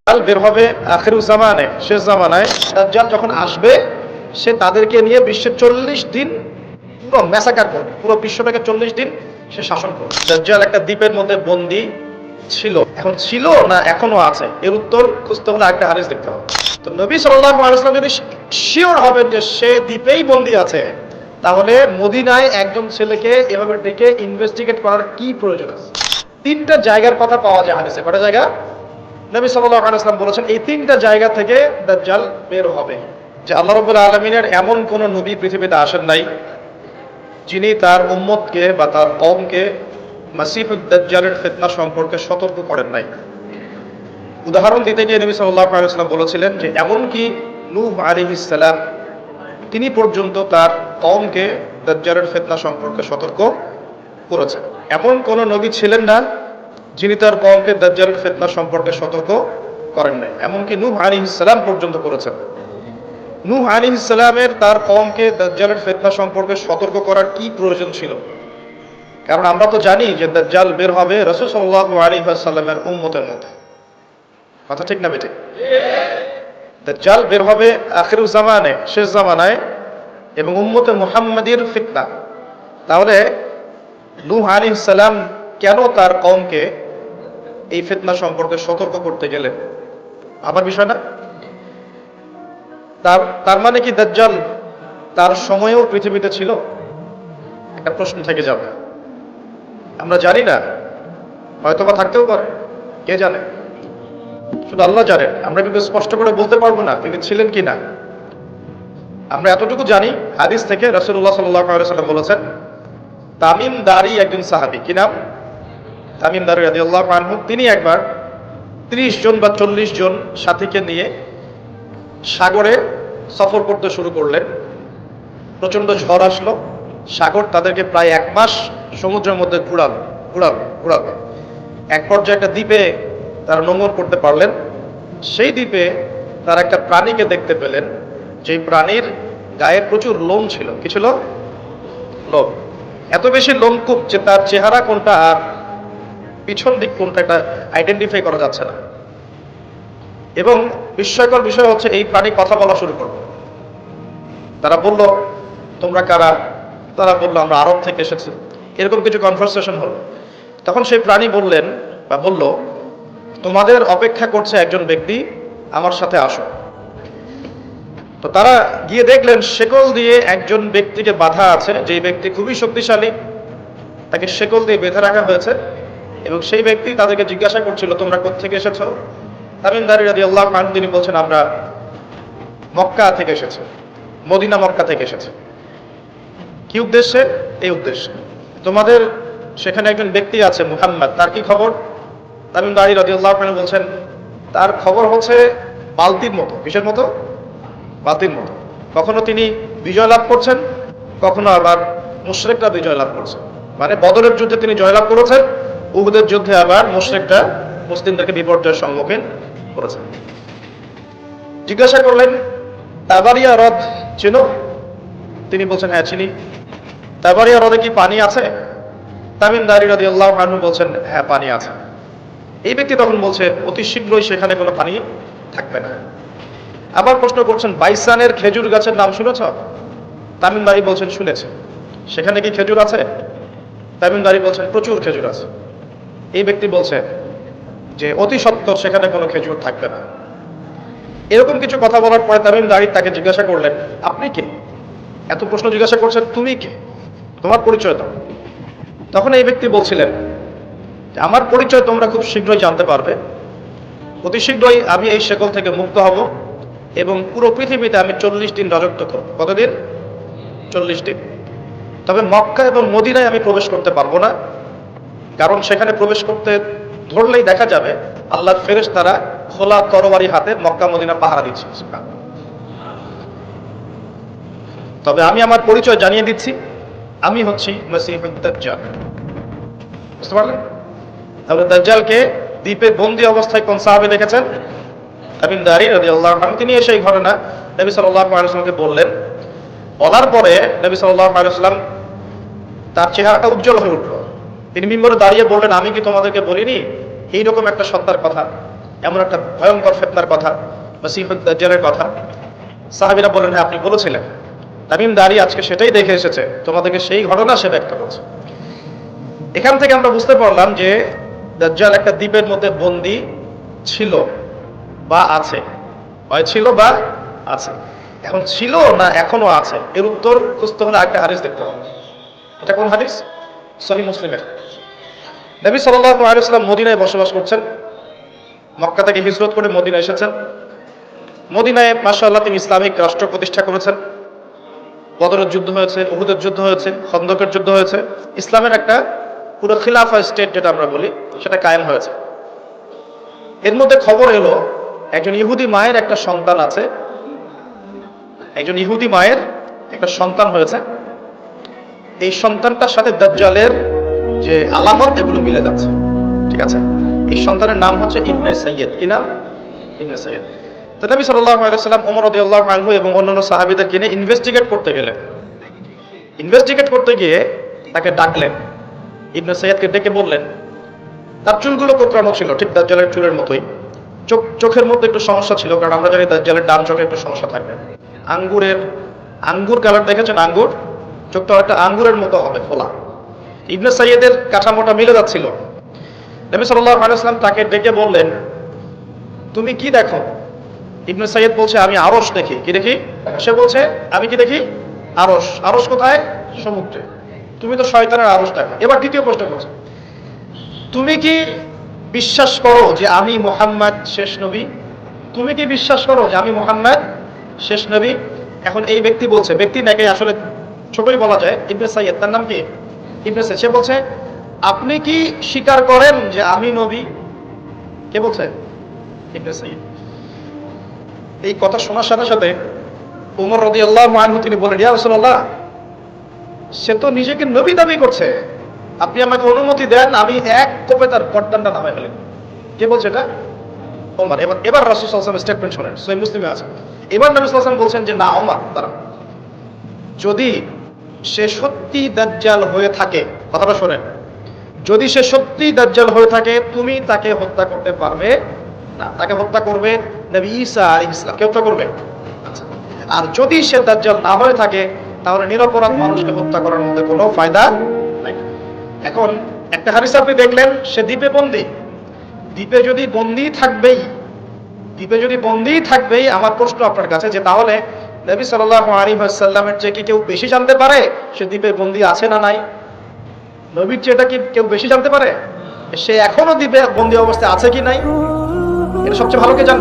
দাজ্জাল বের হবে আখিরুজ জামানে, শেষ জামানায়। দাজ্জাল যখন আসবে সে তাদেরকে নিয়ে বিশ্বে 40 দিন পুরো ম্যাসাকার করবে, পুরো বিশ্বটাকে 40 দিন সে শাসন করবে। দাজ্জাল একটা দ্বীপের মধ্যে বন্দী ছিল, এখন ছিল না এখনো আছে, এর উত্তর খুঁজতে হলে একটা হাদিস দেখতে হবে। তো নবী সাল্লাল্লাহু আলাইহি ওয়াসাল্লাম যদি শিওর হবেন যে সে দ্বীপেই বন্দী আছে, তাহলে মদিনায় একজন ছেলেকে এভাবে ডেকে ইনভেস্টিগেট করার কি প্রয়োজন আছে? তিনটা জায়গার কথা পাওয়া যায় হাদিসে। কয়টা জায়গা? নবী সাল্লাল্লাহু আলাইহি ওয়াসাল্লাম বলেছেন এই তিনটা জায়গা থেকে দাজ্জাল বের হবে। যে আল্লাহ রাব্বুল আলামিনের এমন কোন নবী পৃথিবীতে আসেন নাই যিনি তার উম্মতকে বা তার কওমকে মাসিহুদ দাজ্জালের ফিতনা সম্পর্কে সতর্ক করেন নাই। উদাহরণ দিতে গিয়ে নবী সাল্লাল্লাহু আলাইহি ওয়াসাল্লাম বলেছিলেন যে এমনকি নূহ আলাইহিস সালাম তিনি পর্যন্ত তার কওমকে দাজ্জালের ফিতনা সম্পর্কে সতর্ক করেছেন। এমন কোন নবী ছিলেন না যিনি তার কওমকে দাজ্জালের ফিতনা সম্পর্কে সতর্ক করেন নাই। এমনকি নূহ আলাইহিস সালাম পর্যন্ত করেছেন। নূহ আলাইহিস সালামের তার কওমকে দাজ্জালের ফিতনা সম্পর্কে সতর্ক করার কি প্রয়োজন ছিল? কারণ আমরা তো জানি যে দাজ্জাল বের হবে রাসূল সাল্লাল্লাহু আলাইহি ওয়াসাল্লামের উম্মতের মধ্যে। কথা ঠিক না বেঠিক? দাজ্জাল বের হবে আখিরুজ জামানে, শেষ জামানায়, এবং উম্মতে মুহাম্মাদির ফিতনা। তাহলে নূহ আলাইহিস সালাম কেন তার কওমকে এই ফিতনা সম্পর্কে সতর্ক করতে গেলেন? আমার বিষয় না? তার মানে কি দাজ্জাল তার সময়েও পৃথিবীতে ছিল? একটা প্রশ্ন থেকে যাবে। আমরা জানি না, হয়তোবা থাকতেও পারে, কে জানে? শুধু আল্লাহ জানেন। আমরা কিন্তু স্পষ্ট করে বলতে পারবো না তিনি ছিলেন কি না। আমরা এতটুকু জানি হাদিস থেকে রাসূলুল্লাহ সাল্লাল্লাহু আলাইহি ওয়াসাল্লাম বলেছেন, তামিম দারি একজন সাহাবী, কি নাম? তামিম দারি রাদিয়াল্লাহু আনহু। তিনি একবার 30 জন বা 40 জন সাথীকে নিয়ে সাগরে সফর করতে শুরু করলেন। প্রচন্ড ঝড় আসলো, সাগর তাদেরকে প্রায় 1 মাস সমুদ্রের মধ্যে ঘুরালো। এক পর্যায়ে একটা দ্বীপে তারা নোঙর করতে পারলেন। সেই দ্বীপে তারা একটা প্রাণীকে দেখতে পেলেন, যেই প্রাণীর গায়ে প্রচুর লোম ছিল। কি ছিল? লোম। এত বেশি লোমকূপ যে তার চেহারা কোনটা আর পিছন দিক কোনটা এটা আইডেন্টিফাই করা যাচ্ছে না। এবং বিস্ময়কর বিষয় হচ্ছে এই প্রাণী কথা বলা শুরু করলো। তারা বলল, তোমরা কারা? তারা বলল, আমরা আরব থেকে এসেছি। এরকম কিছু কনভারসেশন হলো। তখন সেই প্রাণী বললেন বা বলল, তোমাদের অপেক্ষা করছে একজন ব্যক্তি, আমার সাথে আসো। তো তারা গিয়ে দেখলেন শেকল দিয়ে একজন ব্যক্তিকে বাঁধা আছে, যেই ব্যক্তি খুবই শক্তিশালী, তাকে শেকল দিয়ে বেঁধে রাখা হয়েছে। এবং সেই ব্যক্তি তাদেরকে জিজ্ঞাসা করছিল, তোমরা কোত্থেকে এসেছো? তামিম দারি রাদিয়াল্লাহু আনহু তিনি বলছেন, আমরা মক্কা থেকে এসেছি, মদিনা মক্কা থেকে এসেছি। কি উদ্দেশ্যে? এই উদ্দেশ্যে। তোমাদের সেখানে একজন ব্যক্তি আছে মুহাম্মদ, তার কি খবর? তামিম দারি রাদিয়াল্লাহু আনহু বলছেন, তার খবর হচ্ছে বালতির মতো। কিসের মতো? বালতির মতো। কখনো তিনি বিজয় লাভ করছেন, কখনো আবার মুশরিকরা বিজয় লাভ করছেন। মানে বদরের যুদ্ধে তিনি জয়লাভ করেছেন, উহুদের যুদ্ধে আবার মুশরিকরা মুসলিমদেরকে বিপর্যয়ের সম্মুখীন করেছেন। জিজ্ঞাসা করলেন, তাবারিয়া হ্রদ চেনো? তিনি বলছেন, হ্যাঁ চিনি। তাবারিয়া হ্রদে কি পানি আছে? তামিম দারি রাদিয়াল্লাহু আনহু বলছেন, হ্যাঁ পানি আছে। এই ব্যক্তি তখন বলছে, অতি শীঘ্রই সেখানে কোনো পানি থাকবে না। আবার প্রশ্ন করছেন, বাইসানের খেজুর গাছের নাম শুনেছ? তামিম দারি বলছেন, শুনেছি। সেখানে কি খেজুর আছে? তামিম দারি বলছেন, প্রচুর খেজুর আছে। এই ব্যক্তি বলছে যে অতি সত্বর সেখানে কোনো খেজুর থাকবে না। এরকম কিছু কথা বলার পরে তামিম দারি তাকে জিজ্ঞাসা করলেন, আপনি কে? এত প্রশ্ন জিজ্ঞাসা করছেন, তুমি কে? তোমার পরিচয় দাও। তখন এই ব্যক্তি বলছিলেন, আমার পরিচয় তোমরা খুব শীঘ্রই জানতে পারবে। অতি শীঘ্রই আমি এই শেকল থেকে মুক্ত হব এবং পুরো পৃথিবীতে আমি 40 দিন রাজত্ব করব। কতদিন? 40 দিন। তবে মক্কা এবং মদিনায় আমি প্রবেশ করতে পারবো না, কারণ সেখানে প্রবেশ করতে ধরলেই দেখা যাবে আল্লাহর ফেরেশতারা খোলা তরবারি হাতে মক্কা মদিনা পাহারা দিচ্ছে। তবে আমি আমার পরিচয় জানিয়ে দিচ্ছি, আমি হচ্ছি মসিহুদ দাজ্জাল। বুঝতে পারলেন? তাহলে দাজ্জালকে দ্বীপে বন্দী অবস্থায় কোন সাহাবী দেখেছেন? তামিম দারি রাদিয়াল্লাহু আনহু। তিনি এসে এই ঘটনা নবী সাল্লাল্লাহু আলাইহি ওয়াসাল্লামকে বললেন। বলার পরে নবী সাল্লাল্লাহু আলাইহি ওয়াসাল্লাম তার চেহারাটা উজ্জ্বল হয়ে উঠল। তিনি মিম্বরে দাঁড়িয়ে বললেন, আমি কি তোমাদেরকে বলিনি এইরকম একটা সত্তার কথা? এমন একটা ভয়ঙ্কর ফিতনার কথা, মাসিহুদ দাজ্জালের কথা। সাহাবীরা বলেন, হ্যাঁ আপনি বলেছিলেন। তামিম দারি আজকে সেটাই দেখে এসেছে, তোমাদেরকে সেই ঘটনা সে ব্যক্ত করছে। এখান থেকে আমরা বুঝতে পারলাম যে দাজ্জাল একটা দ্বীপের মধ্যে বন্দী ছিল বা আছে, হয় ছিল বা আছে। এখন ছিল না এখনো আছে, এর উত্তর খুঁজতে হলে একটা হাদিস দেখতে হবে। এটা কোন হাদিস? সহিহ মুসলিমের। নবী সাল্লাল্লাহু আলাইহি ওয়াসাল্লাম মদিনায় বসবাস করছেন, মক্কা থেকে হিজরত করে মদিনায় এসেছেন। মদিনায় মাশাআল্লাহ তিনি ইসলামিক রাষ্ট্র প্রতিষ্ঠা করেছেন। বদরের যুদ্ধ হয়েছে, উহুদের যুদ্ধ হয়েছে, খন্দকের যুদ্ধ হয়েছে। ইসলামের একটা পুরো খিলাফা স্টেট যেটা আমরা বলি সেটা কায়েম হয়েছে। এর মধ্যে খবর এলো একজন ইহুদি মায়ের একটা সন্তান আছে, একজন ইহুদি মায়ের একটা সন্তান হয়েছে। এই সন্তানটার সাথে দাজ্জালের যে আলামত এগুলো মিলে যাচ্ছে। ঠিক আছে, এই সন্তানের নাম হচ্ছে ইবনে সাইয়্যিদ। কি নাম? ইবনে সাইয়্যিদ। তো নবী সাল্লাল্লাহু আলাইহি ওয়াসাল্লাম ওমর রাদিয়াল্লাহু আনহু এবং অন্যান্য সাহাবীদেরকে নিয়ে ইনভেস্টিগেট করতে গেলেন। ইনভেস্টিগেট করতে গিয়ে তাকে ডাকলেন, ইবনে সাইয়্যিদকে ডেকে বললেন, তার চুলগুলো কোঁকড়ানো ছিল ঠিক দাজ্জালের চুলের মতোই। চোখের মধ্যে একটু সমস্যা ছিল, কারণ আমরা জানি দাজ্জালের ডান চোখে একটু সমস্যা থাকবে। আঙ্গুর কালার দেখেছেন? আঙ্গুর চোখটা একটা আঙ্গুরের মতো হবে খোলা। ইবনে সাইয়্যিদের কাঠামোটা মিলে যাচ্ছিল। নবী সাল্লাল্লাহু আলাইহি ওয়াসাল্লাম তাকে ডেকে বললেন, তুমি কি দেখো? ইবনে সাইয়্যিদ বলছে, আমি আরশ দেখি। কি দেখি? সে বলছে, আমি কি দেখি? আরশ। আরশ কোথায়? সমুদ্রে। তুমি তো শয়তানের আরশ দেখো। এবার দ্বিতীয় প্রশ্ন করছে, তুমি কি বিশ্বাস করো যে আমি মুহাম্মদ শেষ নবী? তুমি কি বিশ্বাস করো যে আমি মুহাম্মদ শেষ নবী? এখন এই ব্যক্তি বলছে, ব্যক্তি নাকি আসলে ছোটই বলা যায়, ইবনে সাইয়্যিদ, তার নাম কি? ইবনে সাইয়্যিদ। সে বলছে, আপনি কি স্বীকার করেন যে আমি নবী? কে বলছে? ইবনে সাইয়্যিদ। এই কথা শোনার সাথে সাথে ওমর রাদিয়াল্লাহু আনহু তিনি বলেন, ইয়া রাসূলুল্লাহ, সে তো নিজেকে নবী দাবি করছে, আপনি আমাকে অনুমতি দেন আমি এক কোপে তার গর্দানটা নামায় ফেলি। কে বলছে এটা? ওমর। এবার রাসূল সাল্লাল্লাহু আলাইহি ওয়াসাল্লাম স্টেটমেন্ট শুনেন, সহিহ মুসলিমে আছে। এবার নবী সাল্লাল্লাহু আলাইহি ওয়াসাল্লাম বলছেন যে না ওমর, দাঁড়ান, যদি সে সত্যি দাজ্জাল হয়ে থাকে, কথাটা শোনেন, যদি সে সত্যি দাজ্জাল হয়ে থাকে তুমি তাকে হত্যা করতে পারবে না। তাকে হত্যা করবে নবী ঈসা আলাইহিস সালাম, কে হত্যা করবে? আচ্ছা। আর যদি সে দাজ্জাল না হয়ে থাকে তাহলে নিরপরাধ মানুষকে হত্যা করার মধ্যে কোনো ফায়দা নাই। এখন একটা হাদিস আপনি দেখলেন, সে দ্বীপে বন্দী। দ্বীপে যদি বন্দী থাকবেই, আমার প্রশ্ন আপনার কাছে যে তাহলে নবী সাল্লাল্লাহু আলাইহি ওয়াসাল্লামের চেয়ে কি কেউ বেশি জানতে পারে সে দ্বীপে বন্দী আছে না নাই? নবীর চেয়ে এটা কি কেউ বেশি জানতে পারে সে এখনো দ্বীপে বন্দী অবস্থায় আছে কি নাই? এটা সবচেয়ে ভালো কে জানবে?